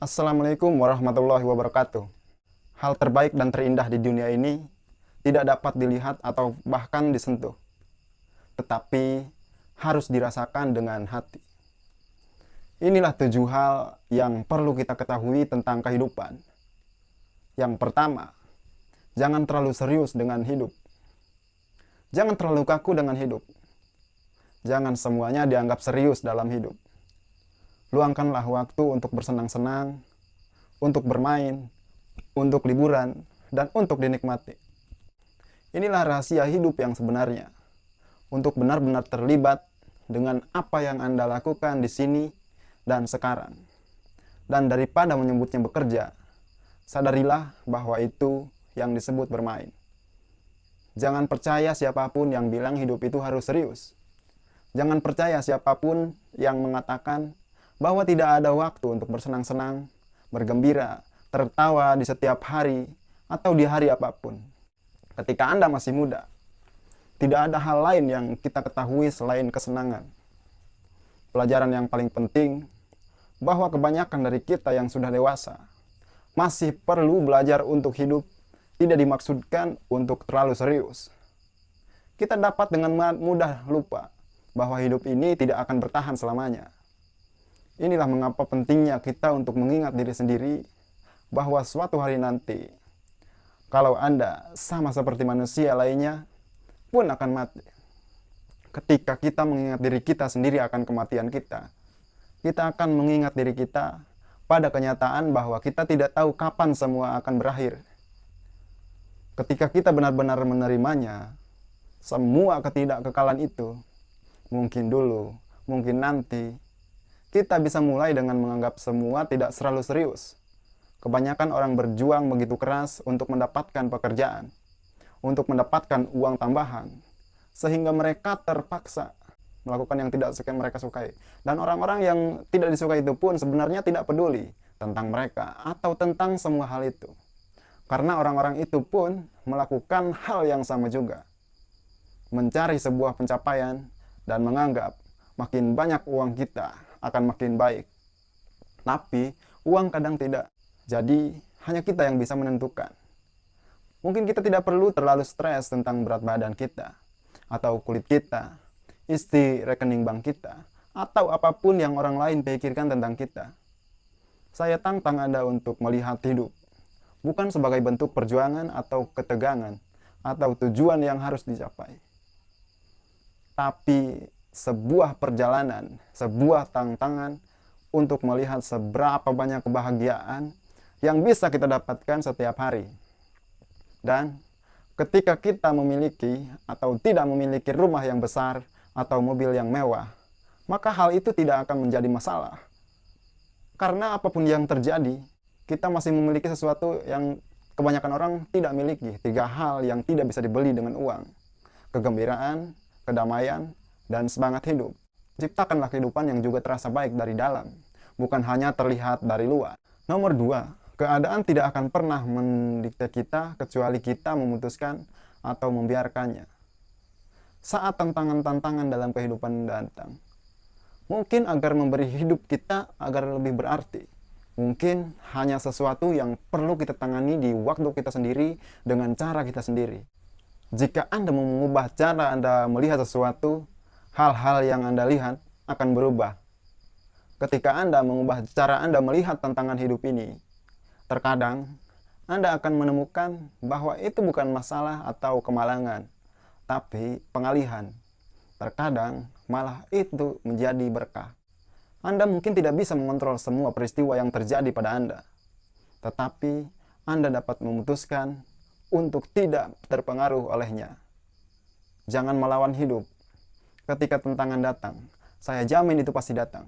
Assalamualaikum warahmatullahi wabarakatuh. Hal terbaik dan terindah di dunia ini tidak dapat dilihat atau bahkan disentuh, tetapi harus dirasakan dengan hati. Inilah 7 hal yang perlu kita ketahui tentang kehidupan. Yang pertama, jangan terlalu serius dengan hidup. Jangan terlalu kaku dengan hidup. Jangan semuanya dianggap serius dalam hidup. Luangkanlah waktu untuk bersenang-senang, untuk bermain, untuk liburan, dan untuk dinikmati. Inilah rahasia hidup yang sebenarnya. Untuk benar-benar terlibat dengan apa yang Anda lakukan di sini dan sekarang. Dan daripada menyebutnya bekerja, sadarilah bahwa itu yang disebut bermain. Jangan percaya siapapun yang bilang hidup itu harus serius. Jangan percaya siapapun yang mengatakan bahwa tidak ada waktu untuk bersenang-senang, bergembira, tertawa di setiap hari, atau di hari apapun. Ketika Anda masih muda, tidak ada hal lain yang kita ketahui selain kesenangan. Pelajaran yang paling penting, bahwa kebanyakan dari kita yang sudah dewasa, masih perlu belajar untuk hidup, tidak dimaksudkan untuk terlalu serius. Kita dapat dengan mudah lupa bahwa hidup ini tidak akan bertahan selamanya. Inilah mengapa pentingnya kita untuk mengingat diri sendiri bahwa suatu hari nanti, kalau Anda sama seperti manusia lainnya, pun akan mati. Ketika kita mengingat diri kita sendiri akan kematian kita akan mengingat diri kita pada kenyataan bahwa kita tidak tahu kapan semua akan berakhir. Ketika kita benar-benar menerimanya, semua ketidakkekalan itu, mungkin dulu, mungkin nanti, kita bisa mulai dengan menganggap semua tidak selalu serius. Kebanyakan orang berjuang begitu keras untuk mendapatkan pekerjaan, untuk mendapatkan uang tambahan, sehingga mereka terpaksa melakukan yang tidak mereka sukai. Dan orang-orang yang tidak disukai itu pun sebenarnya tidak peduli tentang mereka atau tentang semua hal itu. Karena orang-orang itu pun melakukan hal yang sama juga. Mencari sebuah pencapaian dan menganggap makin banyak uang kita akan makin baik. Tapi uang kadang tidak. Jadi hanya kita yang bisa menentukan. Mungkin kita tidak perlu terlalu stres tentang berat badan kita, atau kulit kita, isi rekening bank kita, atau apapun yang orang lain pikirkan tentang kita. Saya tantang Anda untuk melihat hidup bukan sebagai bentuk perjuangan atau ketegangan atau tujuan yang harus dicapai, tapi sebuah perjalanan, sebuah tantangan untuk melihat seberapa banyak kebahagiaan yang bisa kita dapatkan setiap hari. Dan ketika kita memiliki atau tidak memiliki rumah yang besar atau mobil yang mewah, maka hal itu tidak akan menjadi masalah. Karena apapun yang terjadi, kita masih memiliki sesuatu yang kebanyakan orang tidak miliki. 3 hal yang tidak bisa dibeli dengan uang: kegembiraan, kedamaian, dan semangat hidup. Ciptakanlah kehidupan yang juga terasa baik dari dalam, bukan hanya terlihat dari luar. Nomor 2, keadaan tidak akan pernah mendikte kita kecuali kita memutuskan atau membiarkannya. Saat tantangan-tantangan dalam kehidupan datang, mungkin agar memberi hidup kita agar lebih berarti. Mungkin hanya sesuatu yang perlu kita tangani di waktu kita sendiri dengan cara kita sendiri. Jika Anda mau mengubah cara Anda melihat sesuatu, hal-hal yang Anda lihat akan berubah. Ketika Anda mengubah cara Anda melihat tantangan hidup ini, terkadang Anda akan menemukan bahwa itu bukan masalah atau kemalangan, tapi pengalihan. Terkadang malah itu menjadi berkah. Anda mungkin tidak bisa mengontrol semua peristiwa yang terjadi pada Anda, tetapi Anda dapat memutuskan untuk tidak terpengaruh olehnya. Jangan melawan hidup. Ketika tantangan datang, saya jamin itu pasti datang.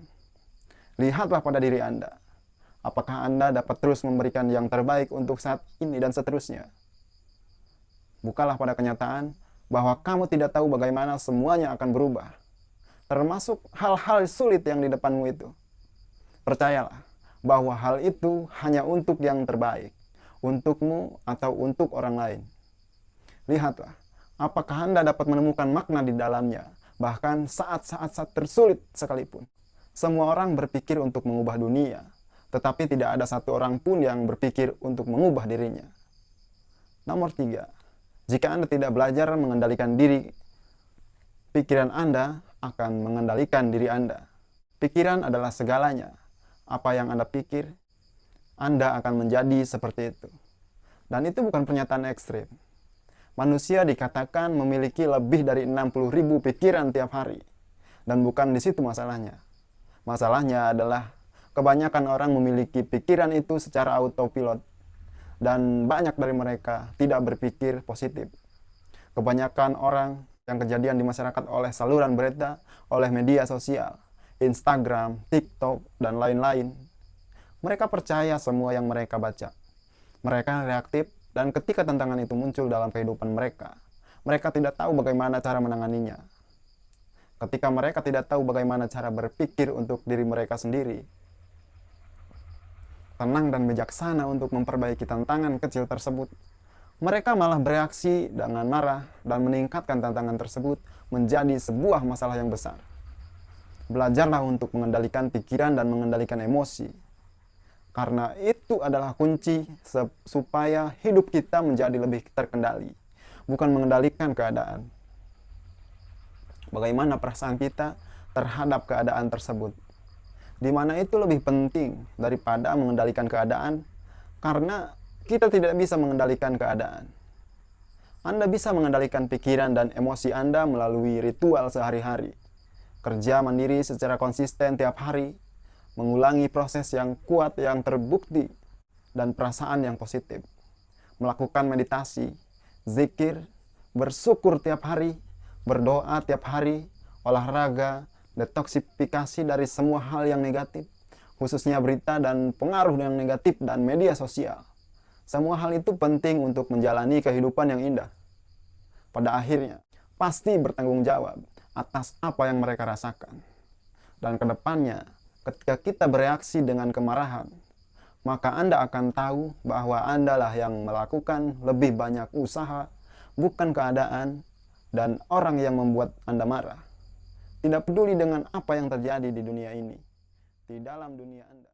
Lihatlah pada diri Anda. Apakah Anda dapat terus memberikan yang terbaik untuk saat ini dan seterusnya? Bukalah pada kenyataan bahwa kamu tidak tahu bagaimana semuanya akan berubah, termasuk hal-hal sulit yang di depanmu itu. Percayalah bahwa hal itu hanya untuk yang terbaik, untukmu atau untuk orang lain. Lihatlah, apakah Anda dapat menemukan makna di dalamnya, bahkan saat-saat tersulit sekalipun. Semua orang berpikir untuk mengubah dunia, tetapi tidak ada satu orang pun yang berpikir untuk mengubah dirinya. Nomor 3, jika Anda tidak belajar mengendalikan diri, pikiran Anda akan mengendalikan diri Anda. Pikiran adalah segalanya. Apa yang Anda pikir, Anda akan menjadi seperti itu. Dan itu bukan pernyataan ekstrim. Manusia dikatakan memiliki lebih dari 60.000 pikiran tiap hari. Dan bukan di situ masalahnya. Masalahnya adalah kebanyakan orang memiliki pikiran itu secara autopilot. Dan banyak dari mereka tidak berpikir positif. Kebanyakan orang yang kejadian di masyarakat oleh saluran berita, oleh media sosial, Instagram, TikTok, dan lain-lain. Mereka percaya semua yang mereka baca. Mereka reaktif, dan ketika tantangan itu muncul dalam kehidupan mereka, mereka tidak tahu bagaimana cara menanganinya. Ketika mereka tidak tahu bagaimana cara berpikir untuk diri mereka sendiri, tenang dan bijaksana untuk memperbaiki tantangan kecil tersebut, mereka malah bereaksi dengan marah dan meningkatkan tantangan tersebut menjadi sebuah masalah yang besar. Belajarlah untuk mengendalikan pikiran dan mengendalikan emosi, karena itu adalah kunci supaya hidup kita menjadi lebih terkendali, bukan mengendalikan keadaan. Bagaimana perasaan kita terhadap keadaan tersebut, di mana itu lebih penting daripada mengendalikan keadaan, karena kita tidak bisa mengendalikan keadaan. Anda bisa mengendalikan pikiran dan emosi Anda melalui ritual sehari-hari, kerja mandiri secara konsisten tiap hari, mengulangi proses yang kuat yang terbukti, dan perasaan yang positif, melakukan meditasi, zikir, bersyukur tiap hari, berdoa tiap hari, olahraga, detoksifikasi dari semua hal yang negatif, khususnya berita dan pengaruh yang negatif dan media sosial. Semua hal itu penting untuk menjalani kehidupan yang indah. Pada akhirnya, pasti bertanggung jawab atas apa yang mereka rasakan. Dan kedepannya, ketika kita bereaksi dengan kemarahan, maka Anda akan tahu bahwa Anda lah yang melakukan lebih banyak usaha, bukan keadaan dan orang yang membuat Anda marah. Tidak peduli dengan apa yang terjadi di dunia ini, di dalam dunia Anda.